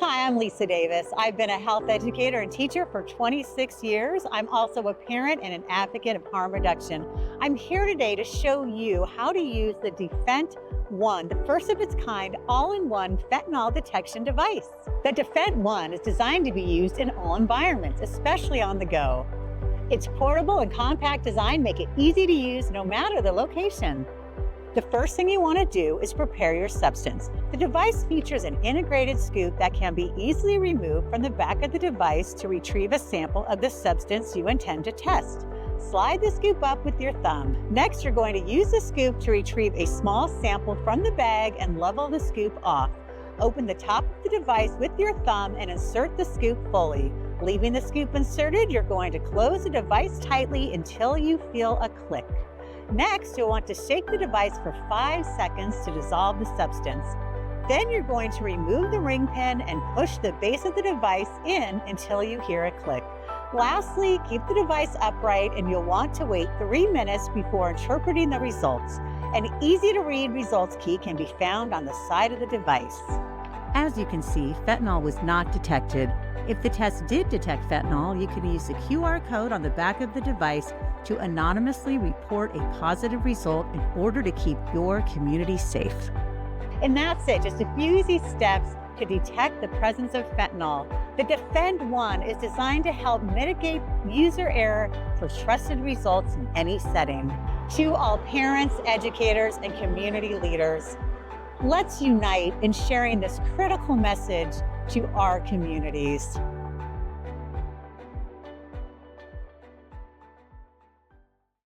Hi, I'm Lisa Davis. I've been a health educator and teacher for 26 years. I'm also a parent and an advocate of harm reduction. I'm here today to show you how to use the DEFENT ONE, the first of its kind all-in-one fentanyl detection device. The DEFENT ONE is designed to be used in all environments, especially on the go. Its portable and compact design make it easy to use no matter the location. The first thing you want to do is prepare your substance. The device features an integrated scoop that can be easily removed from the back of the device to retrieve a sample of the substance you intend to test. Slide the scoop up with your thumb. Next, you're going to use the scoop to retrieve a small sample from the bag and level the scoop off. Open the top of the device with your thumb and insert the scoop fully. Leaving the scoop inserted, you're going to close the device tightly until you feel a click. Next, you'll want to shake the device for 5 seconds to dissolve the substance. Then you're going to remove the ring pin and push the base of the device in until you hear a click. Lastly, keep the device upright and you'll want to wait 3 minutes before interpreting the results. An easy-to-read results key can be found on the side of the device. As you can see, fentanyl was not detected. If the test did detect fentanyl, you can use the QR code on the back of the device to anonymously report a positive result in order to keep your community safe. And that's it, just a few easy steps to detect the presence of fentanyl. The DEFENT ONE is designed to help mitigate user error for trusted results in any setting. To all parents, educators, and community leaders, let's unite in sharing this critical message to our communities.